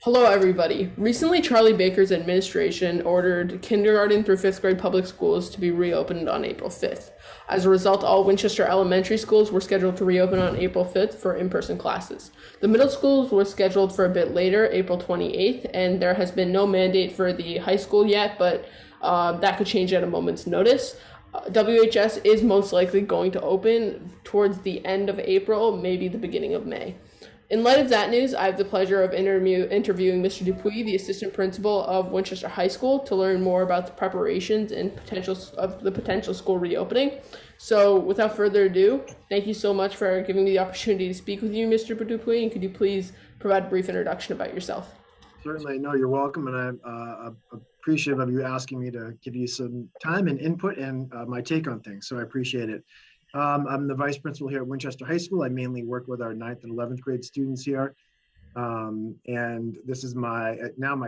Hello, everybody. Recently, Charlie Baker's administration ordered kindergarten through fifth grade public schools to be reopened on April 5th. As a result, all Winchester elementary schools were scheduled to reopen on April 5th for in person classes. The middle schools were scheduled for a bit later, April 28th, and there has been no mandate for the high school yet, but that could change at a moment's notice. WHS is most likely going to open towards the end of April, maybe the beginning of May. In light of that news, I have the pleasure of interviewing Mr. Dupuis, the assistant principal of Winchester High School, to learn more about the preparations and potential school reopening. So, without further ado, thank you so much for giving me the opportunity to speak with you, Mr. Dupuis, and could you please provide a brief introduction about yourself? Certainly, no, you're welcome, and I'm appreciative of you asking me to give you some time and input and my take on things. So I appreciate it. I'm the vice principal here at Winchester High School. I mainly work with our 9th and 11th grade students here. And this is my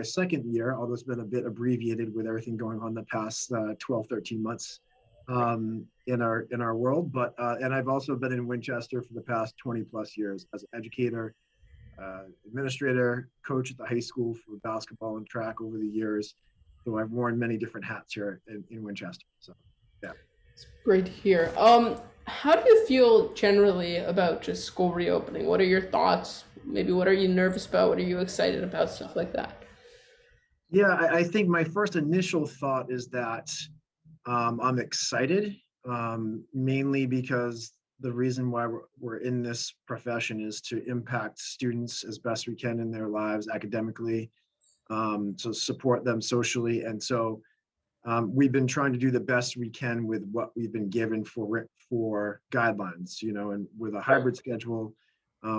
second year, although it's been a bit abbreviated with everything going on the past 12, 13 months in our world. And I've also been in Winchester for the past 20 plus years as an educator, administrator, coach at the high school for basketball and track over the years. So I've worn many different hats here in Winchester. So, yeah. Great to hear. How do you feel generally about just school reopening? What are your thoughts? Maybe what are you nervous about? What are you excited about? Stuff like that. Yeah, I think my first initial thought is that I'm excited, mainly because the reason why we're in this profession is to impact students as best we can in their lives academically, to support them socially. And so we've been trying to do the best we can with what we've been given for guidelines, and with a Right. hybrid schedule,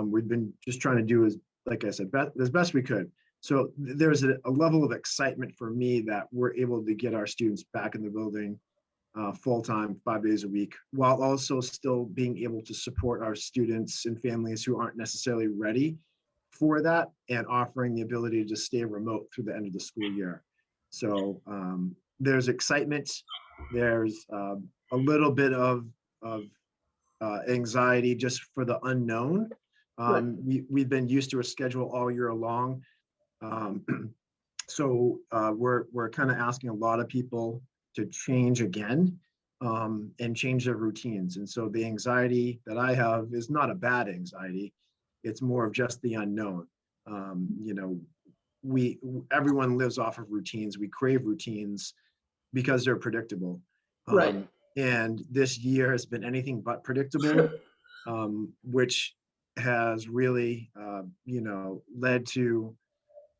we've been just trying to do, as like I said, as best we could. So there's a level of excitement for me that we're able to get our students back in the building full time, 5 days a week, while also still being able to support our students and families who aren't necessarily ready for that, and offering the ability to stay remote through the end of the school year. So there's excitement. There's a little bit of anxiety just for the unknown. Right. We've been used to a schedule all year long. Um, we're kind of asking a lot of people to change again, and change their routines. And so the anxiety that I have is not a bad anxiety. It's more of just the unknown. Um, you know, we everyone lives off of routines. We crave routines because they're predictable. Right. And this year has been anything but predictable, which has really, led to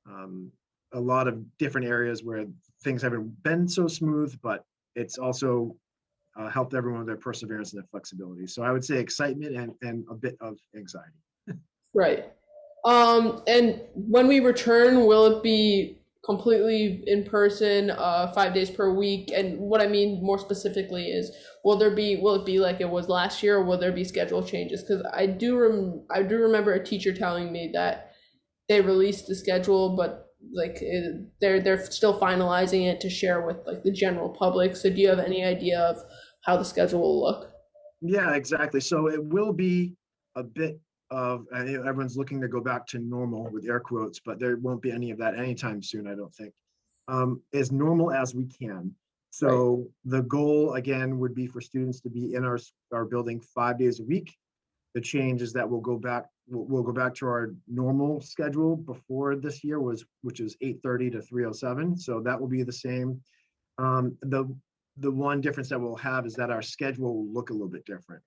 um, a lot of different areas where things haven't been so smooth, but it's also helped everyone with their perseverance and their flexibility. So I would say excitement and a bit of anxiety. Right. And when we return, will it be completely in person, 5 days per week? And what I mean more specifically is, will it be like it was last year, or will there be schedule changes? Because I do remember a teacher telling me that they released the schedule, but they're still finalizing it to share with like the general public. So do you have any idea of how the schedule will look? Yeah, exactly. So it will be a bit of, everyone's looking to go back to normal with air quotes, but there won't be any of that anytime soon, I don't think. As normal as we can. Right. So the goal again would be for students to be in our building 5 days a week. The change is that we'll go back to our normal schedule before this year which is 8:30 to 3:07. So that will be the same. The one difference that we'll have is that our schedule will look a little bit different.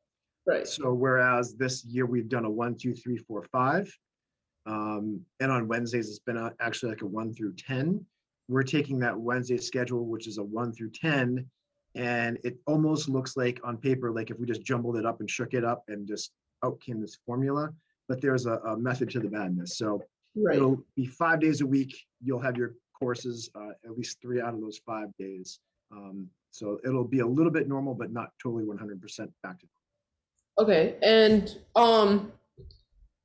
Right. So whereas this year we've done a 1, 2, 3, 4, 5, and on Wednesdays it's been actually like a 1 through 10. We're taking that Wednesday schedule, which is a 1 through 10, and it almost looks like on paper, like if we just jumbled it up and shook it up and just out came this formula. But there's a method to the madness. So Right. it'll be 5 days a week. You'll have your courses at least 3 out of those 5 days. So it'll be a little bit normal, but not totally 100% back to. Okay. And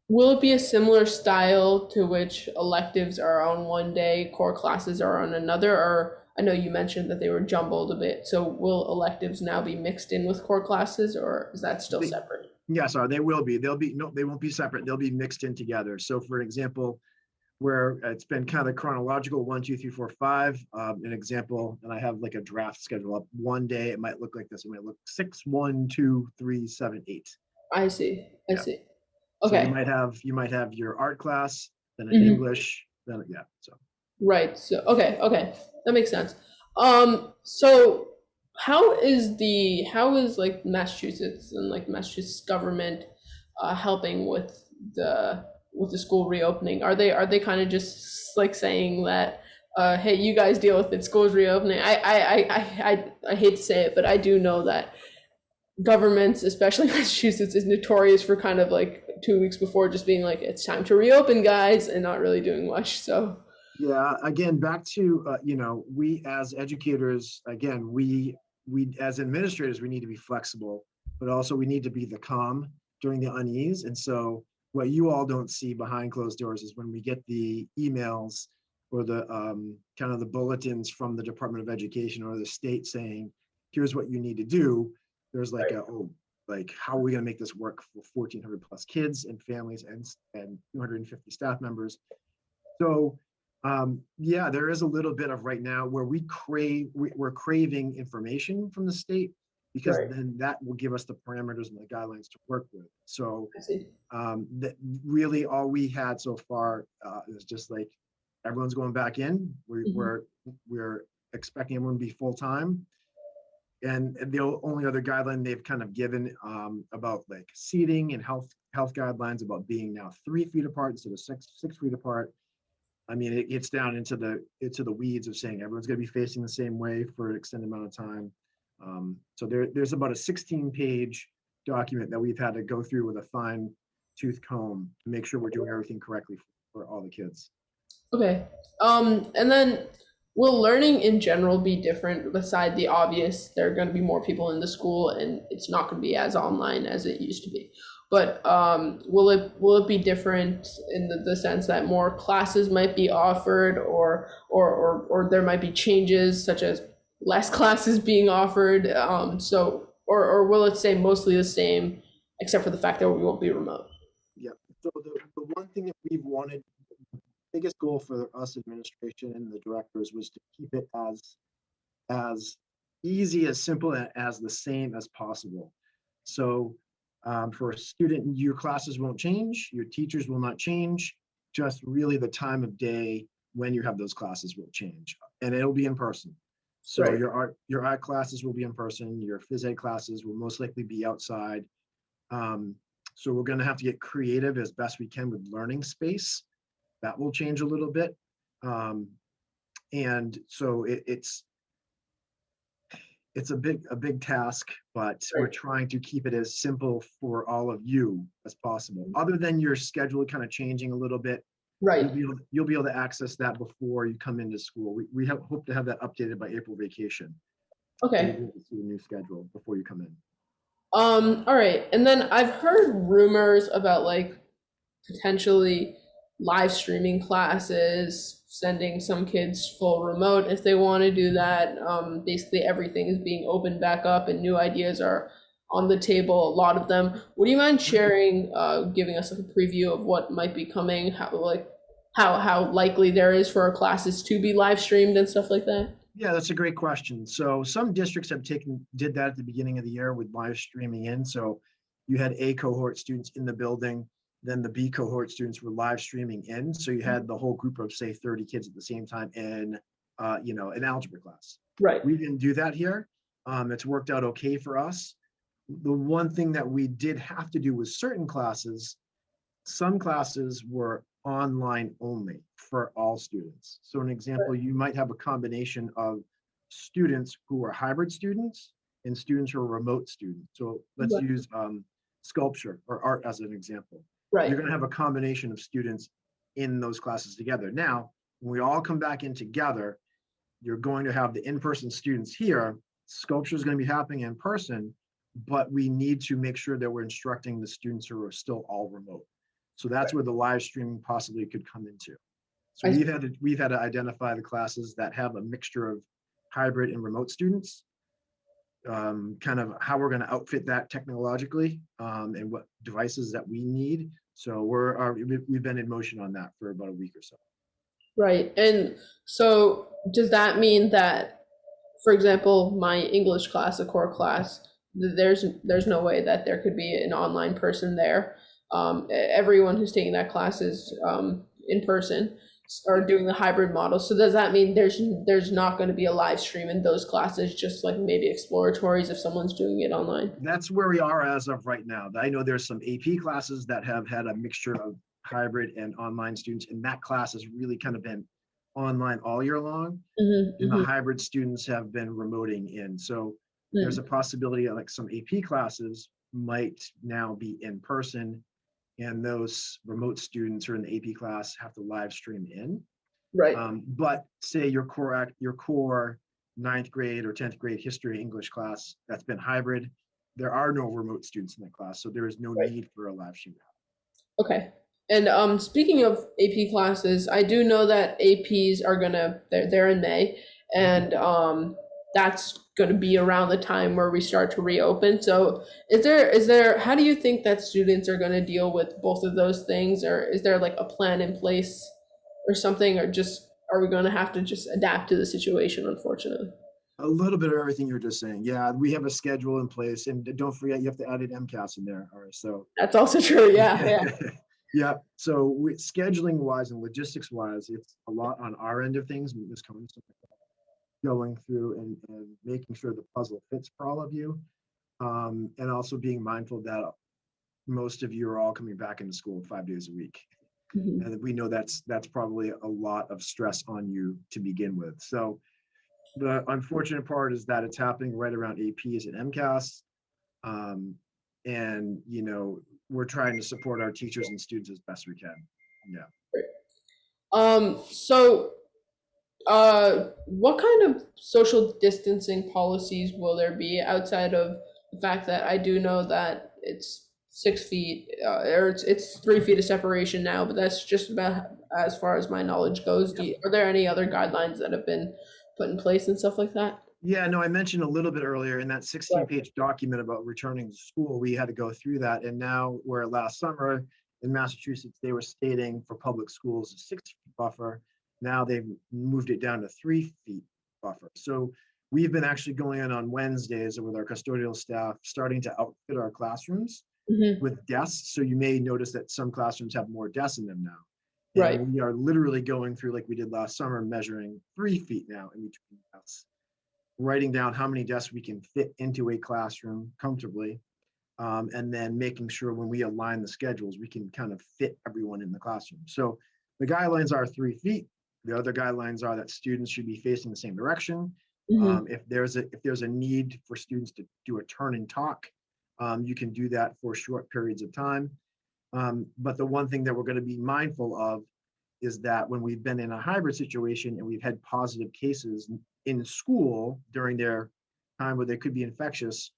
will it be a similar style to which electives are on one day, core classes are on another? Or I know you mentioned that they were jumbled a bit. So will electives now be mixed in with core classes, or is that still They, separate? yeah, sorry, they will be. They'll be no, they won't be separate. They'll be mixed in together. So, for example, where it's been kind of chronological 1, 2, 3, 4, 5. An example, and I have like a draft schedule up. One day it might look like this. It might look 6, 1, 2, 3, 7, 8. I see. I Yeah. see. So Okay. you might have your art class, then an Hmm. English, then yeah. So Right. So okay, that makes sense. So how is like Massachusetts and like Massachusetts government helping with the school reopening? Are they kind of just like saying that hey, you guys deal with it, school's reopening? I hate to say it, but I do know that governments, especially Massachusetts, is notorious for kind of like 2 weeks before just being like, it's time to reopen, guys, and not really doing much. So yeah, again, back to we as educators, again, we as administrators, we need to be flexible, but also we need to be the calm during the unease. And so what you all don't see behind closed doors is when we get the emails or the kind of the bulletins from the Department of Education or the state saying, here's what you need to do. There's like like how are we going to make this work for 1,400 plus kids and families and 250 staff members? So yeah, there is a little bit of right now where we're craving information from the state, because right, then that will give us the parameters and the guidelines to work with. So I see. that really all we had so far is just like everyone's going back in. Mhm. We're expecting everyone to be full time. And the only other guideline they've kind of given about like seating and health guidelines about being now 3 feet apart instead of 6 feet apart. I mean, it gets down into the weeds of saying everyone's going to be facing the same way for an extended amount of time. So there's about a 16-page document that we've had to go through with a fine tooth comb to make sure we're doing everything correctly for all the kids. Okay. And then will learning in general be different beside the obvious? There are going to be more people in the school and it's not going to be as online as it used to be. But will it be different in the sense that more classes might be offered or there might be changes such as less classes being offered? Or will it stay mostly the same except for the fact that we won't be remote? Yeah. So the one thing that we've wanted, the biggest goal for us administration and the directors was to keep it as easy, as simple, as the same as possible. So for a student, your classes won't change, your teachers will not change, just really the time of day when you have those classes will change, and it'll be in person. So Right. your art classes will be in person, your phys ed classes will most likely be outside. Um, so we're going to have to get creative as best we can with learning space. That will change a little bit. Um, and so it's a big task, but we're Right. trying to keep it as simple for all of you as possible. Other than your schedule kind of changing a little bit, Right. you'll be able to access that before you come into school. We hope to have that updated by April vacation. So you'll Okay. be able to see the new schedule before you come in. All right. And then I've heard rumors about like potentially live streaming classes, sending some kids full remote if they want to do that. Basically, everything is being opened back up and new ideas are on the table, a lot of them. Would you mind sharing, giving us like a preview of what might be coming, how likely there is for our classes to be live streamed and stuff like that? Yeah, that's a great question. So some districts did that at the beginning of the year with live streaming in. So you had A cohort students in the building, then the B cohort students were live streaming in. So you had the whole group of say 30 kids at the same time in an algebra class. Right. We didn't do that here. It's worked out okay for us. The one thing that we did have to do with certain classes, some classes were online only for all students. So an example, you might have a combination of students who are hybrid students and students who are remote students. So let's Right. use sculpture or art as an example. You're Right. going to have a combination of students in those classes together. Now, when we all come back in together, you're going to have the in-person students here. Sculpture is going to be happening in person, but we need to make sure that we're instructing the students who are still all remote. So that's where the live streaming possibly could come into. So I we've had to identify the classes that have a mixture of hybrid and remote students, kind of how we're going to outfit that technologically, and what devices that we need. So we've been in motion on that for about a week or so. Right. And so does that mean that, for example, my English class, a core class, there's no way that there could be an online person there. Everyone who's taking that class is in person or doing the hybrid model. So does that mean there's not going to be a live stream in those classes, just like maybe exploratories if someone's doing it online? That's where we are as of right now. I know there's some AP classes that have had a mixture of hybrid and online students, and that class has really kind of been online all year long. Mm-hmm, And the mm-hmm, hybrid students have been remoting in. So there's a mm. possibility that like some AP classes might now be in person, and those remote students who are in the AP class have to live stream in. Right. But say your core ninth grade or 10th grade history English class that's been hybrid, there are no remote students in that class, so there is no Right. need for a live stream. Okay. And speaking of AP classes, I do know that APs are gonna they're in May, and that's gonna be around the time where we start to reopen. So is there how do you think that students are gonna deal with both of those things, or is there like a plan in place or something, or just are we gonna have to just adapt to the situation, unfortunately? A little bit of everything you're just saying. Yeah, we have a schedule in place, and don't forget you have to add an MCAS in there. All right, so That's also true. Yeah, yeah. yeah. So scheduling wise and logistics wise, it's a lot on our end of things. Ms. Cohen, going through and making sure the puzzle fits for all of you, and also being mindful that most of you are all coming back into school 5 days a week, Mhm. and we know that's probably a lot of stress on you to begin with. So the unfortunate part is that it's happening right around APs and MCAS. Um, and we're trying to support our teachers and students as best we can. Yeah. So what kind of social distancing policies will there be outside of the fact that I do know that it's 6 feet, or it's 3 feet of separation now, but that's just about as far as my knowledge goes. Are there any other guidelines that have been put in place and stuff like that? Yeah, no, I mentioned a little bit earlier in that 16-page document about returning to school, we had to go through that. And now, where last summer in Massachusetts, they were stating for public schools a 6 feet buffer. Now they've moved it down to 3 feet buffer. So we've been actually going in on Wednesdays with our custodial staff, starting to outfit our classrooms Hmm. with desks. So you may notice that some classrooms have more desks in them now. And Right. we are literally going through, like we did last summer, measuring 3 feet now in between desks, writing down how many desks we can fit into a classroom comfortably, and then making sure when we align the schedules, we can kind of fit everyone in the classroom. So the guidelines are 3 feet. The other guidelines are that students should be facing the same direction. Hmm. If there's a need for students to do a turn and talk, you can do that for short periods of time. But the one thing that we're going to be mindful of is that when we've been in a hybrid situation and we've had positive cases in school during their time where they could be infectious,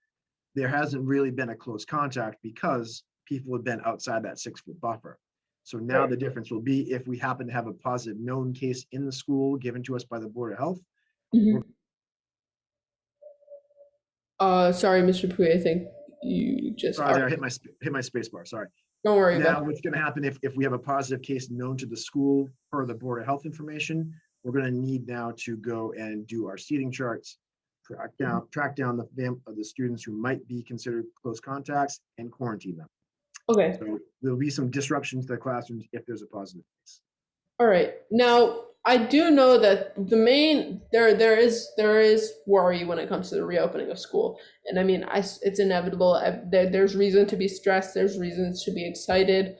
there hasn't really been a close contact because people have been outside that 6 foot buffer. So now Right. the difference will be if we happen to have a positive known case in the school given to us by the Board of Health. We're Hmm. Sorry, Mr. Pui, I think you just sorry are. there, I hit my space bar. Sorry. Don't worry about Now, what's going to happen if we have a positive case known to the school per the Board of Health information, we're going to need now to go and do our seating charts, track down the students who might be considered close contacts and quarantine them. it. Okay. So there'll be some disruptions to the classrooms if there's a positive case. All right. Now, I do know that there is worry when it comes to the reopening of school, and I mean, it's inevitable. There's reason to be stressed. There's reasons to be excited.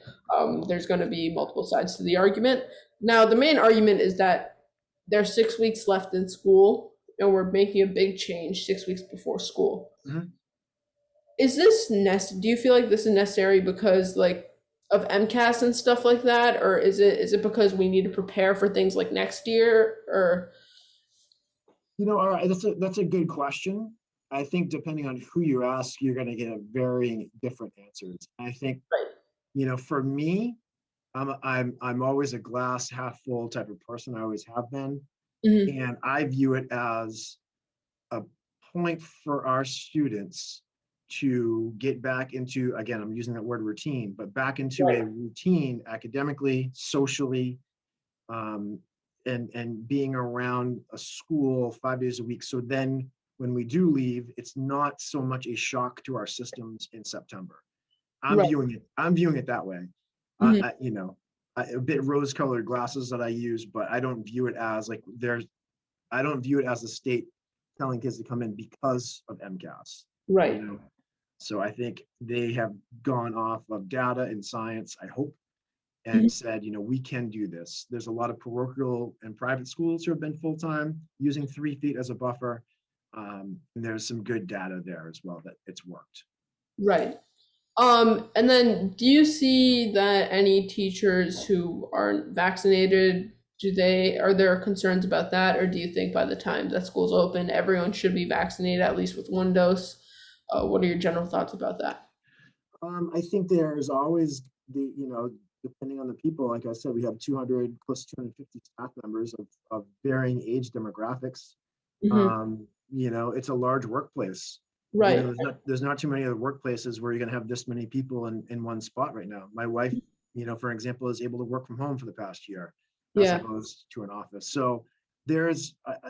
There's going to be multiple sides to the argument. Now, the main argument is that there's 6 weeks left in school, and we're making a big change 6 weeks before school. Mhm. Is this do you feel like this is necessary because like of MCAS and stuff like that, or is it because we need to prepare for things like next year, or All right, that's a good question. I think depending on who you ask, you're going to get a varying different answers. I think, right? for me, I'm always a glass half full type of person. I always have been. Hmm. And I view it as a point for our students to get back into, again, I'm using that word routine, but back into Right. a routine academically, socially, um, and being around a school 5 days a week. So then when we do leave, it's not so much a shock to our systems in September. Right. I'm viewing it that way. Mhm. A bit rose-colored glasses that I use, but I don't view it as like I don't view it as the state telling kids to come in because of MCAS. You Right. know, so I think they have gone off of data and science, I hope, and Mhm. said, we can do this. There's a lot of parochial and private schools who have been full-time using 3 feet as a buffer. And there's some good data there as well that it's worked. Right. And then do you see that any teachers who aren't vaccinated, are there concerns about that, or do you think by the time that school's open, everyone should be vaccinated at least with one dose? What are your general thoughts about that? I think there's always depending on the people, like I said, we have 200 plus 250 staff members of varying age demographics. Hmm. It's a large workplace. Right. There's not too many other workplaces where you're going to have this many people in one spot right now. My wife, for example, is able to work from home for the past year as Yeah. opposed to an office. So I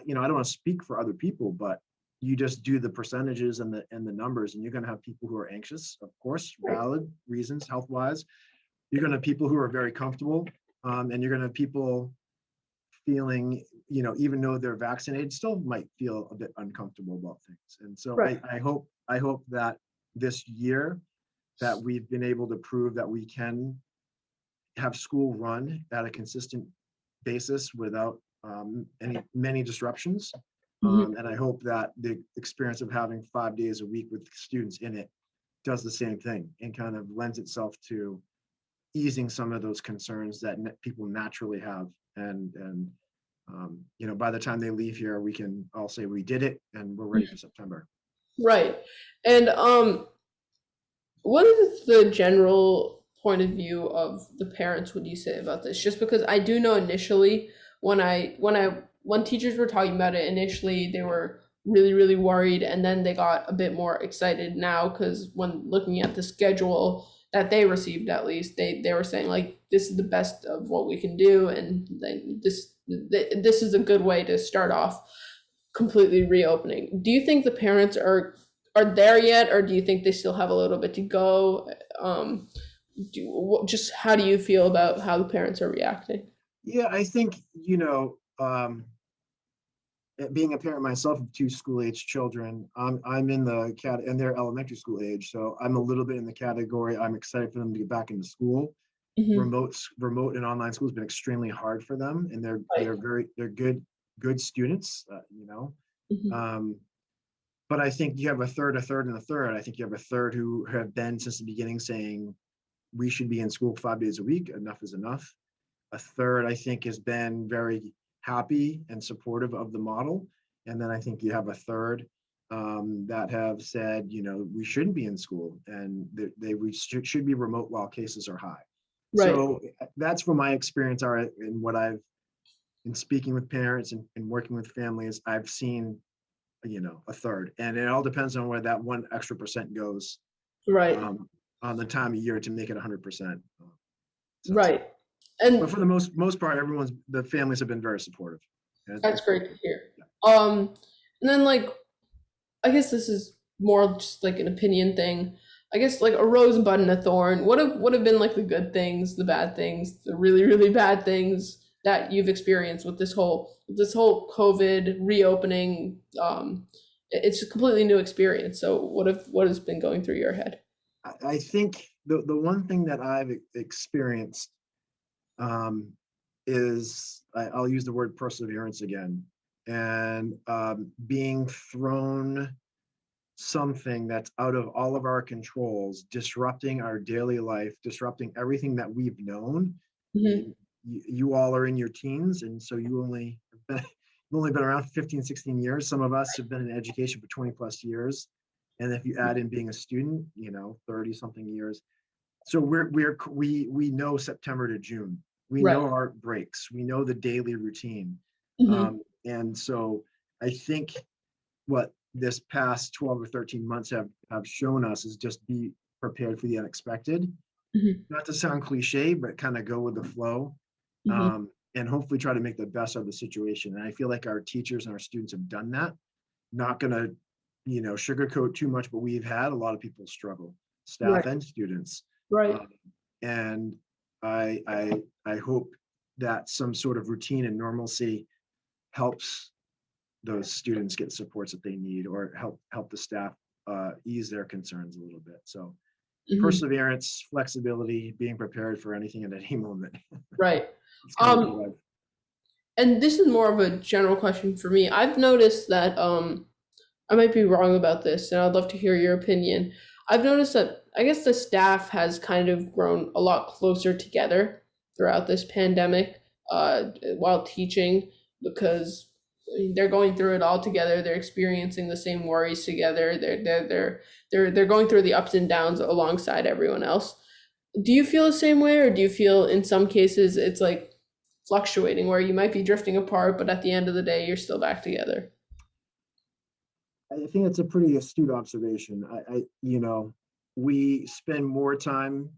don't want to speak for other people, but you just do the percentages and the numbers, and you're going to have people who are anxious, of course, Right. valid reasons, health wise. You're going to have people who are very comfortable, and you're going to have people feeling, even though they're vaccinated, still might feel a bit uncomfortable about things. And so Right. I hope that this year that we've been able to prove that we can have school run at a consistent basis without many disruptions. Mhm. And I hope that the experience of having 5 days a week with students in it does the same thing and kind of lends itself to easing some of those concerns that people naturally have. And by the time they leave here, we can all say we did it and we're ready for September. Right. And what is the general point of view of the parents, would you say, about this? Just because I do know initially when teachers were talking about it initially, they were really, really worried, and then they got a bit more excited now because when looking at the schedule that they received, at least they were saying like this is the best of what we can do, and this is a good way to start off completely reopening. Do you think the parents are there yet, or do you think they still have a little bit to go? Just how do you feel about how the parents are reacting? Yeah, I think, being a parent myself of two school-age children, I'm in the cat and they're elementary school age, so I'm a little bit in the category. I'm excited for them to get back into school. Hmm. Remote and online school has been extremely hard for them, and Right. they're good students, Hmm. Um, but I think you have a third, and a third. I think you have a third who have been since the beginning saying we should be in school 5 days a week. Enough is enough. A third, I think, has been very happy and supportive of the model. And then I think you have a third that have said, we shouldn't be in school and we should be remote while cases are high. Right. So that's where my experience are and what I've been speaking with parents and working with families. I've seen, a third, and it all depends on where that one extra percent goes Right. um, on the time of year to make it 100%. So Right. but And for the most part, the families have been very supportive. And that's it's great been to hear. And then like I guess this is more just like an opinion thing. I guess like a rosebud and a thorn. What have been like the good things, the bad things, the really, really bad things that you've experienced with this whole COVID reopening? It's a completely new experience. So what has been going through your head? I think the one thing that I've experienced um, is I'll use the word perseverance again, and being thrown something that's out of all of our controls, disrupting our daily life, disrupting everything that we've known. I Hmm. mean, you all are in your teens, and so you've only been around 15, 16 years. Some of us have been in education for 20 plus years. And if you add in being a student, 30 something years. So we know September to June. We Right. know our breaks. We know the daily routine. Hmm. And so I think what this past 12 or 13 months have shown us is just be prepared for the unexpected. Hmm. Not to sound cliche, but kind of go with the flow. Hmm. and hopefully try to make the best of the situation. And I feel like our teachers and our students have done that. Not going to, sugarcoat too much, but we've had a lot of people struggle, staff Right. and students. Right. Um, and I hope that some sort of routine and normalcy helps those students get supports that they need, or help the staff ease their concerns a little bit. So Mhm. perseverance, flexibility, being prepared for anything at any moment. Right. It's kind of the Um, life. and this is more of a general question for me. I've noticed that I might be wrong about this, and I'd love to hear your opinion. I've noticed that I guess the staff has kind of grown a lot closer together throughout this pandemic while teaching, because they're going through it all together. They're experiencing the same worries together. They're going through the ups and downs alongside everyone else. Do you feel the same way, or do you feel in some cases it's like fluctuating where you might be drifting apart, but at the end of the day, you're still back together? I think it's a pretty astute observation. We spend more time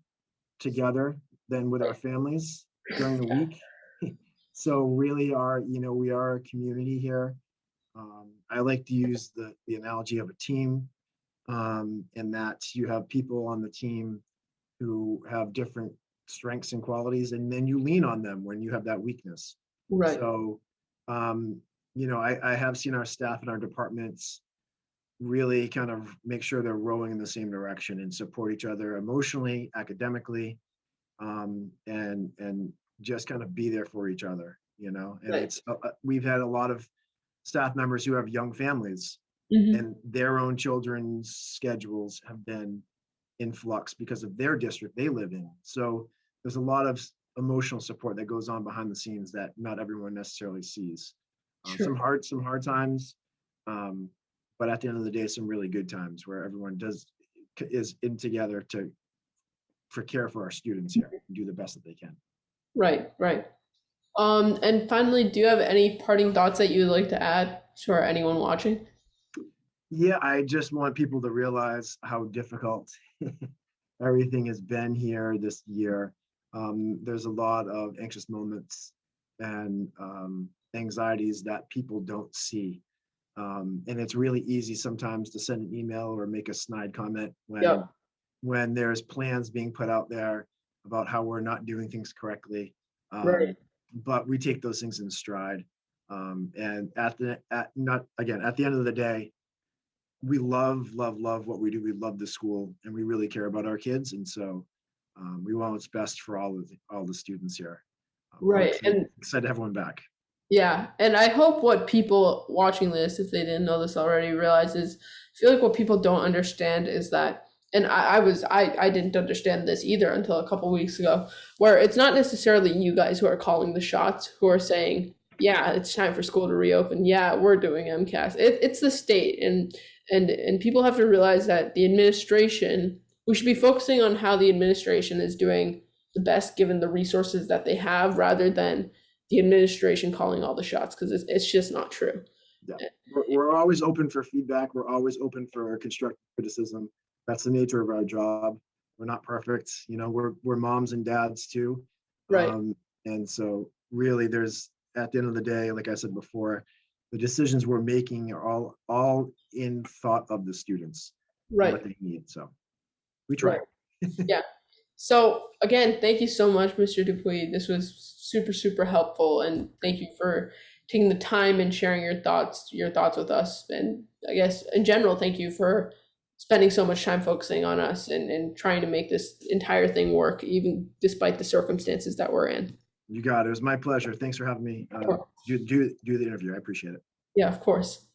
together than with our families during the week. So really we are a community here. I like to use the analogy of a team, in that you have people on the team who have different strengths and qualities, and then you lean on them when you have that weakness. Right. So, um, I have seen our staff and our departments really kind of make sure they're rowing in the same direction and support each other emotionally, academically, and just kind of be there for each other. And Right. it's we've had a lot of staff members who have young families, Hmm. and their own children's schedules have been in flux because of their district they live in. So there's a lot of emotional support that goes on behind the scenes that not everyone necessarily sees. Sure. Some hard times, um, but at the end of the day, some really good times where everyone is in together for care for our students here and do the best that they can. Right. Right. And finally, do you have any parting thoughts that you would like to add for anyone watching? Yeah, I just want people to realize how difficult everything has been here this year. There's a lot of anxious moments and anxieties that people don't see. And it's really easy sometimes to send an email or make a snide comment Yep. when there's plans being put out there about how we're not doing things correctly. Right. But we take those things in stride. And at the end of the day, we love what we do. We love the school, and we really care about our kids. And so we want what's best for all the students here. We're Right. And excited to have everyone back. yeah, and I hope what people watching this, if they didn't know this already, realize is I feel like what people don't understand is that, and I didn't understand this either until a couple weeks ago, where it's not necessarily you guys who are calling the shots, who are saying, yeah, it's time for school to reopen. Yeah, we're doing MCAS. It's the state, and people have to realize that the administration, we should be focusing on how the administration is doing the best given the resources that they have, rather than the administration calling all the shots, because it's just not true. Yeah, we're always open for feedback. We're always open for constructive criticism. That's the nature of our job. We're not perfect. We're moms and dads too. Right. Um, and so really there's, at the end of the day, like I said before, the decisions we're making are all in thought of the students and Right. what they need. So we try. Right. Yeah. So again, thank you so much, Mr. Dupuis. This was super, super helpful, and thank you for taking the time and sharing your thoughts with us. And I guess in general, thank you for spending so much time focusing on us and trying to make this entire thing work, even despite the circumstances that we're in. You got it. It was my pleasure. Thanks for having me do the interview. I appreciate it. Yeah, of course.